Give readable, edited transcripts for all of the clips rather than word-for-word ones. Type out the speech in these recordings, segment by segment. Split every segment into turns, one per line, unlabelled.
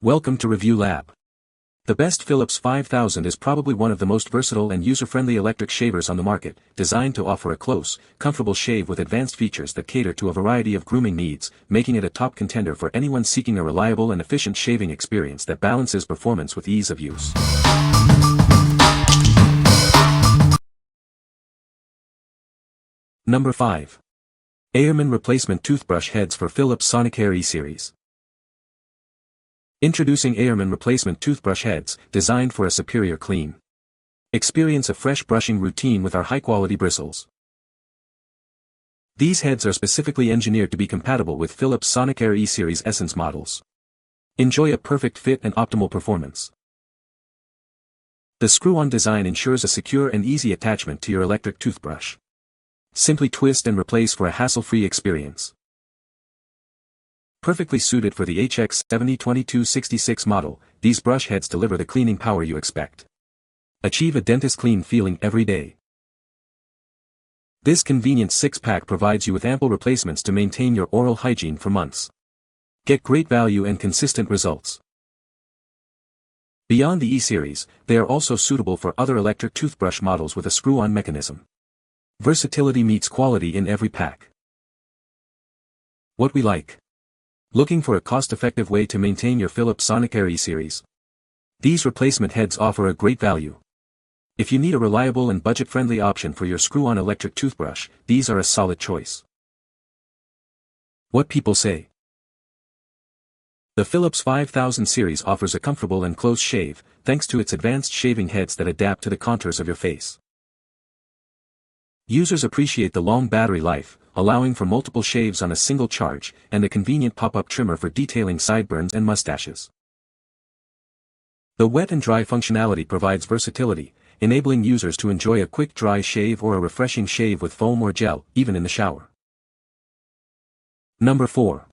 Welcome to Review Lab. The best Philips 5000 is probably one of the most versatile and user-friendly electric shavers on the market, designed to offer a close, comfortable shave with advanced features that cater to a variety of grooming needs, making it a top contender for anyone seeking a reliable and efficient shaving experience that balances performance with ease of use. Number 5. Aoremon Replacement Toothbrush Heads for Philips Sonicare E-Series. Introducing Aoremon Replacement Toothbrush Heads, designed for a superior clean. Experience a fresh brushing routine with our high-quality bristles. These heads are specifically engineered to be compatible with Philips Sonicare E-Series Essence models. Enjoy a perfect fit and optimal performance. The screw-on design ensures a secure and easy attachment to your electric toothbrush. Simply twist and replace for a hassle-free experience. Perfectly suited for the HX702266 model, these brush heads deliver the cleaning power you expect. Achieve a dentist clean feeling every day. This convenient 6-pack provides you with ample replacements to maintain your oral hygiene for months. Get great value and consistent results. Beyond the E-Series, they are also suitable for other electric toothbrush models with a screw-on mechanism. Versatility meets quality in every pack. What we like. Looking for a cost-effective way to maintain your Philips Sonicare E-Series? These replacement heads offer a great value. If you need a reliable and budget-friendly option for your screw-on electric toothbrush, these are a solid choice. What people say. The Philips 5000 series offers a comfortable and close shave, thanks to its advanced shaving heads that adapt to the contours of your face. Users appreciate the long battery life, allowing for multiple shaves on a single charge, and a convenient pop-up trimmer for detailing sideburns and mustaches. The wet and dry functionality provides versatility, enabling users to enjoy a quick dry shave or a refreshing shave with foam or gel, even in the shower. Number 4.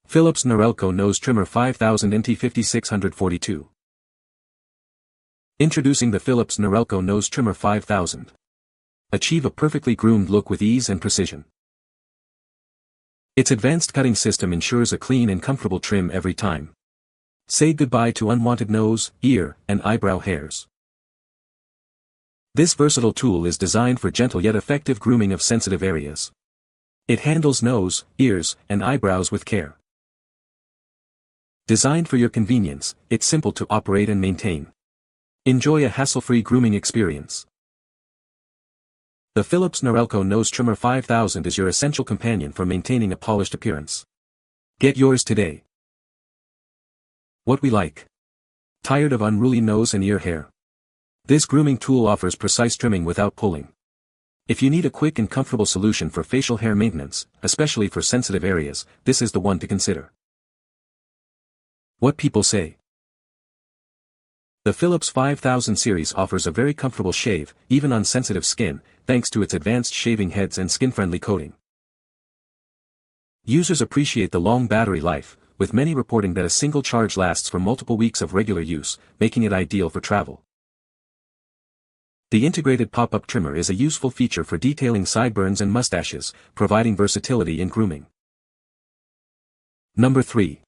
Philips Norelco Nose Trimmer 5000 NT5642. Introducing the Philips Norelco Nose Trimmer 5000. Achieve a perfectly groomed look with ease and precision. Its advanced cutting system ensures a clean and comfortable trim every time. Say goodbye to unwanted nose, ear, and eyebrow hairs. This versatile tool is designed for gentle yet effective grooming of sensitive areas. It handles nose, ears, and eyebrows with care. Designed for your convenience, it's simple to operate and maintain. Enjoy a hassle-free grooming experience. The Philips Norelco Nose Trimmer 5000 is your essential companion for maintaining a polished appearance. Get yours today. What we like. Tired of unruly nose and ear hair? This grooming tool offers precise trimming without pulling. If you need a quick and comfortable solution for facial hair maintenance, especially for sensitive areas, this is the one to consider. What people say. The Philips 5000 series offers a very comfortable shave, even on sensitive skin, thanks to its advanced shaving heads and skin-friendly coating. Users appreciate the long battery life, with many reporting that a single charge lasts for multiple weeks of regular use, making it ideal for travel. The integrated pop-up trimmer is a useful feature for detailing sideburns and mustaches, providing versatility in grooming. Number 3.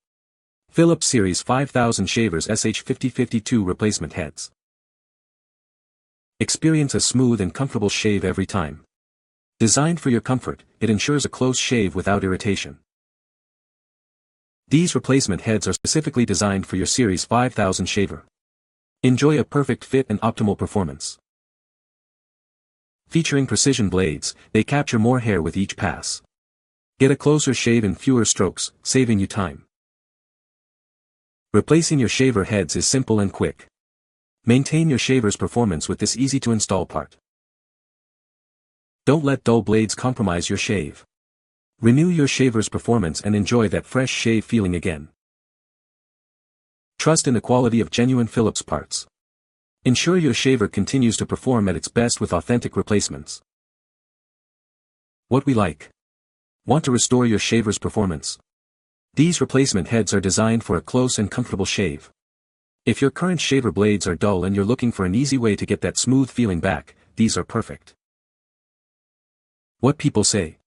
Philips Series 5000 Shavers SH5052 Replacement Heads. Experience a smooth and comfortable shave every time. Designed for your comfort, it ensures a close shave without irritation. These replacement heads are specifically designed for your Series 5000 shaver. Enjoy a perfect fit and optimal performance. Featuring precision blades, they capture more hair with each pass. Get a closer shave in fewer strokes, saving you time. Replacing your shaver heads is simple and quick. Maintain your shaver's performance with this easy-to-install part. Don't let dull blades compromise your shave. Renew your shaver's performance and enjoy that fresh shave feeling again. Trust in the quality of genuine Philips parts. Ensure your shaver continues to perform at its best with authentic replacements. What we like. Want to restore your shaver's performance? These replacement heads are designed for a close and comfortable shave. If your current shaver blades are dull and you're looking for an easy way to get that smooth feeling back, these are perfect. What people say.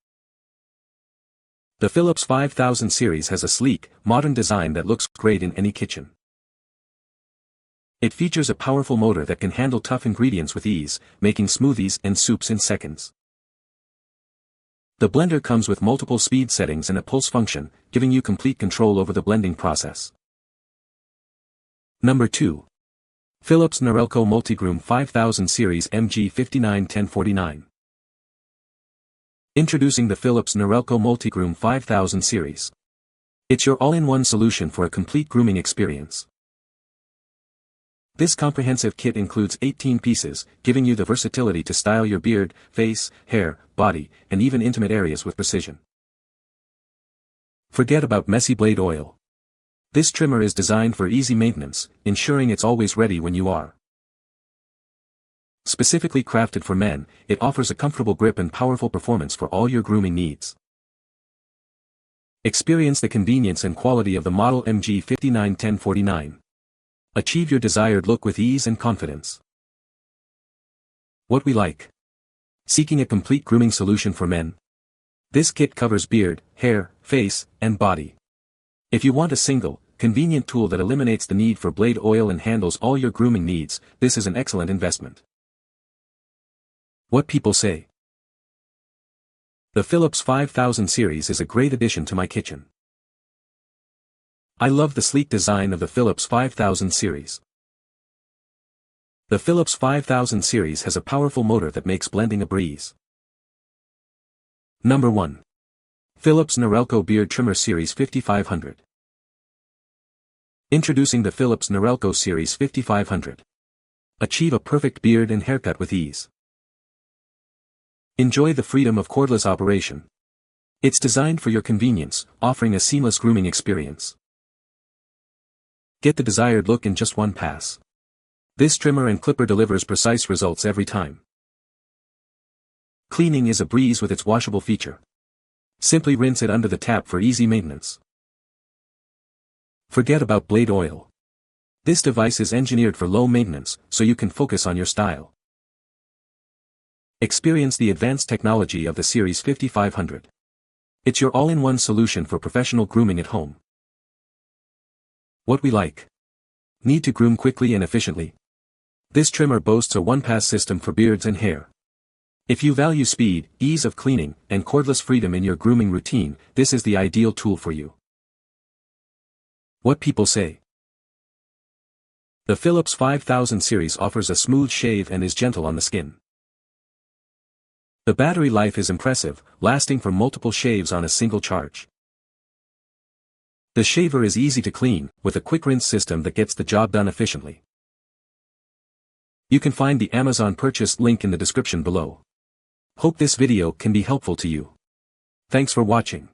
The Philips 5000 series has a sleek, modern design that looks great in any kitchen. It features a powerful motor that can handle tough ingredients with ease, making smoothies and soups in seconds. The blender comes with multiple speed settings and a pulse function, giving you complete control over the blending process. Number 2. Philips Norelco Multigroom 5000 Series MG591049. Introducing the Philips Norelco Multigroom 5000 Series. It's your all-in-one solution for a complete grooming experience. This comprehensive kit includes 18 pieces, giving you the versatility to style your beard, face, hair, body, and even intimate areas with precision. Forget about messy blade oil. This trimmer is designed for easy maintenance, ensuring it's always ready when you are. Specifically crafted for men, it offers a comfortable grip and powerful performance for all your grooming needs. Experience the convenience and quality of the model MG591049. Achieve your desired look with ease and confidence. What we like. Seeking a complete grooming solution for men? This kit covers beard, hair, face, and body. If you want a single, convenient tool that eliminates the need for blade oil and handles all your grooming needs, this is an excellent investment. What people say. The Philips 5000 series is a great addition to my kitchen. I love the sleek design of the Philips 5000 series. The Philips 5000 series has a powerful motor that makes blending a breeze. Number 1. Philips Norelco Beard Trimmer Series 5500. Introducing the Philips Norelco Series 5500. Achieve a perfect beard and haircut with ease. Enjoy the freedom of cordless operation. It's designed for your convenience, offering a seamless grooming experience. Get the desired look in just one pass. This trimmer and clipper delivers precise results every time. Cleaning is a breeze with its washable feature. Simply rinse it under the tap for easy maintenance. Forget about blade oil. This device is engineered for low maintenance, so you can focus on your style. Experience the advanced technology of the Series 5500. It's your all-in-one solution for professional grooming at home. What we like. Need to groom quickly and efficiently? This trimmer boasts a one-pass system for beards and hair. If you value speed, ease of cleaning, and cordless freedom in your grooming routine, this is the ideal tool for you. What people say. The Philips 5000 series offers a smooth shave and is gentle on the skin. The battery life is impressive, lasting for multiple shaves on a single charge. The shaver is easy to clean, with a quick rinse system that gets the job done efficiently. You can find the Amazon purchase link in the description below. Hope this video can be helpful to you. Thanks for watching.